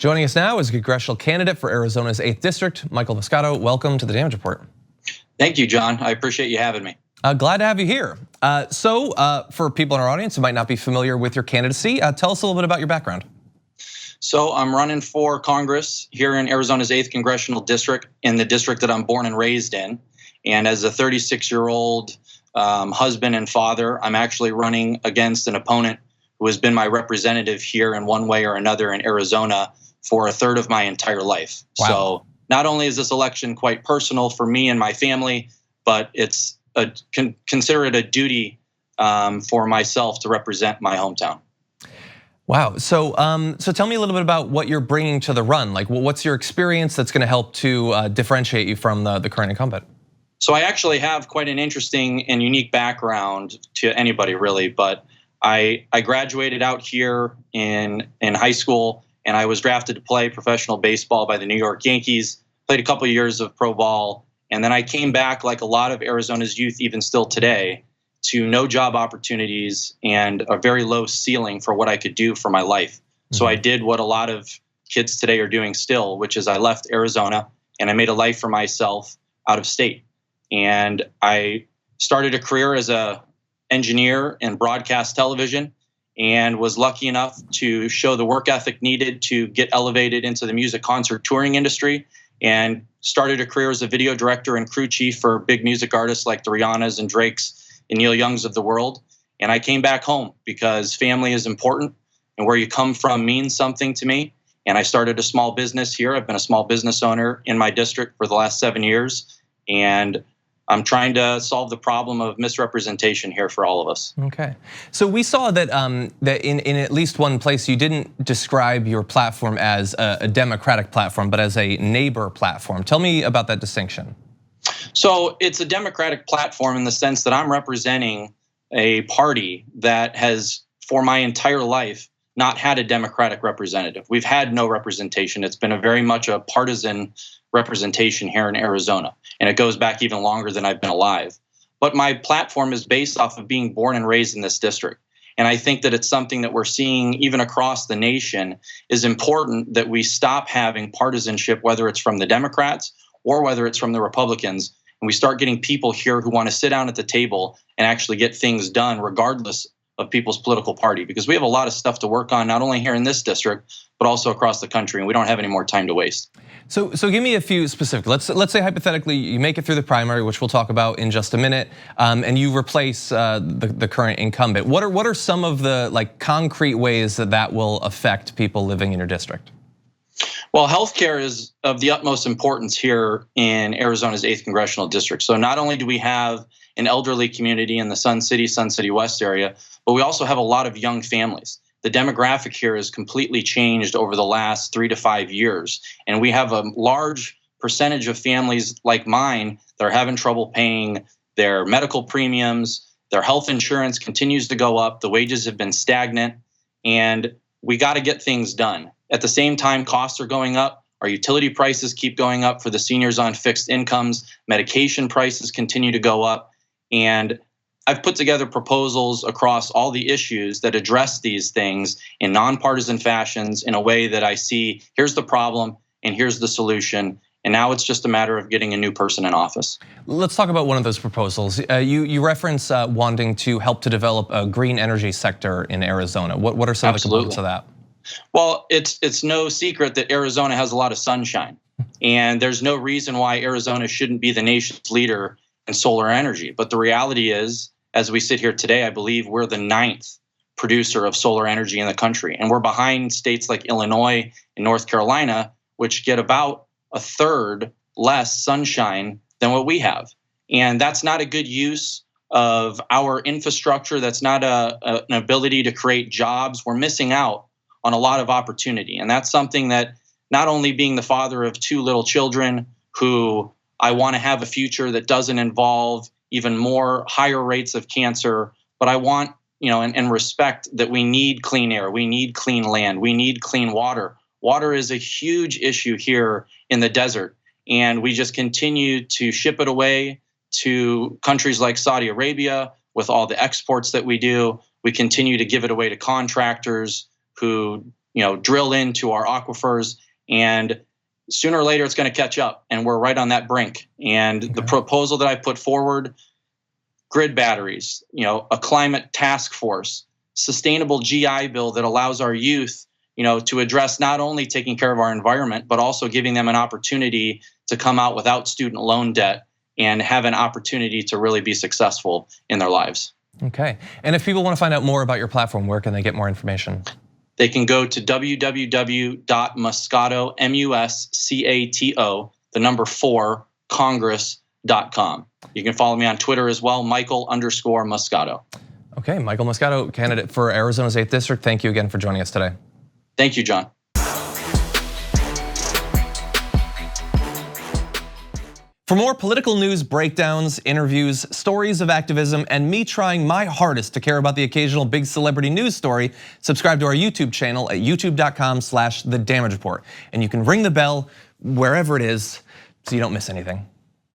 Joining us now is a congressional candidate for Arizona's 8th District, Michael Muscato. Welcome to the Damage Report. Thank you, John. I appreciate you having me. Glad to have you here. For people in our audience who might not be familiar with your candidacy, tell us a little bit about your background. So I'm running for Congress here in Arizona's 8th Congressional District, in the district that I'm born and raised in. And as a 36-year-old husband and father, I'm actually running against an opponent who has been my representative here in one way or another in Arizona for a third of my entire life. Wow. So not only is this election quite personal for me and my family, but it's consider it a duty for myself to represent my hometown. Wow. So tell me a little bit about what you're bringing to the run. Like, what's your experience that's going to help to differentiate you from the current incumbent? So I actually have quite an interesting and unique background to anybody, really. But I graduated out here in high school, and I was drafted to play professional baseball by the New York Yankees. Played a couple of years of pro ball, and then I came back, like a lot of Arizona's youth, even still today, to no job opportunities and a very low ceiling for what I could do for my life. So I did what a lot of kids today are doing still, which is I left Arizona and I made a life for myself out of state. And I started a career as an engineer in broadcast television and was lucky enough to show the work ethic needed to get elevated into the music concert touring industry, and started a career as a video director and crew chief for big music artists like the Rihannas and Drakes and Neil Youngs of the world. And I came back home because family is important and where you come from means something to me. And I started a small business here. I've been a small business owner in my district for the last 7 years. And I'm trying to solve the problem of misrepresentation here for all of us. Okay, so we saw that that in at least one place you didn't describe your platform as a Democratic platform, but as a neighbor platform. Tell me about that distinction. So it's a Democratic platform in the sense that I'm representing a party that has, for my entire life, not had a Democratic representative. We've had no representation. It's been very much a partisan representation here in Arizona. And it goes back even longer than I've been alive. But my platform is based off of being born and raised in this district. And I think that it's something that we're seeing even across the nation is important, that we stop having partisanship, whether it's from the Democrats or whether it's from the Republicans. And we start getting people here who want to sit down at the table and actually get things done regardless of people's political party, because we have a lot of stuff to work on, not only here in this district, but also across the country, and we don't have any more time to waste. So give me a few specifics. Let's say hypothetically you make it through the primary, which we'll talk about in just a minute, and you replace the current incumbent. What are some of the concrete ways that will affect people living in your district? Well, healthcare is of the utmost importance here in Arizona's 8th Congressional District. So not only do we have an elderly community in the Sun City West area, but we also have a lot of young families. The demographic here has completely changed over the last 3 to 5 years. And we have a large percentage of families like mine that are having trouble paying their medical premiums. Their health insurance continues to go up. The wages have been stagnant, and we got to get things done. At the same time, costs are going up. Our utility prices keep going up for the seniors on fixed incomes. Medication prices continue to go up. And I've put together proposals across all the issues that address these things in nonpartisan fashions, in a way that I see, here's the problem and here's the solution. And now it's just a matter of getting a new person in office. Let's talk about one of those proposals. You reference wanting to help to develop a green energy sector in Arizona. What are some of the components of that? Well, it's no secret that Arizona has a lot of sunshine, and there's no reason why Arizona shouldn't be the nation's leader in solar energy. But the reality is, as we sit here today, I believe we're the 9th producer of solar energy in the country, and we're behind states like Illinois and North Carolina, which get about a third less sunshine than what we have. And that's not a good use of our infrastructure. That's not an ability to create jobs. We're missing out on a lot of opportunity. And that's something that, not only being the father of 2 little children who I want to have a future that doesn't involve even more higher rates of cancer, but I want, and respect that we need clean air, we need clean land, we need clean water. Water is a huge issue here in the desert, and we just continue to ship it away to countries like Saudi Arabia with all the exports that we do. We continue to give it away to contractors who drill into our aquifers, and sooner or later it's going to catch up, and we're right on that brink. And the proposal that I put forward, grid batteries, a climate task force, sustainable GI bill that allows our youth, to address not only taking care of our environment, but also giving them an opportunity to come out without student loan debt and have an opportunity to really be successful in their lives. Okay, and if people want to find out more about your platform, where can they get more information? They can go to www.muscato, M-U-S-C-A-T-O, the number 4, Congress.com. You can follow me on Twitter as well, Michael_Muscato. Okay, Michael Muscato, candidate for Arizona's 8th District. Thank you again for joining us today. Thank you, John. For more political news breakdowns, interviews, stories of activism, and me trying my hardest to care about the occasional big celebrity news story, subscribe to our YouTube channel at youtube.com/The Damage Report. And you can ring the bell wherever it is so you don't miss anything.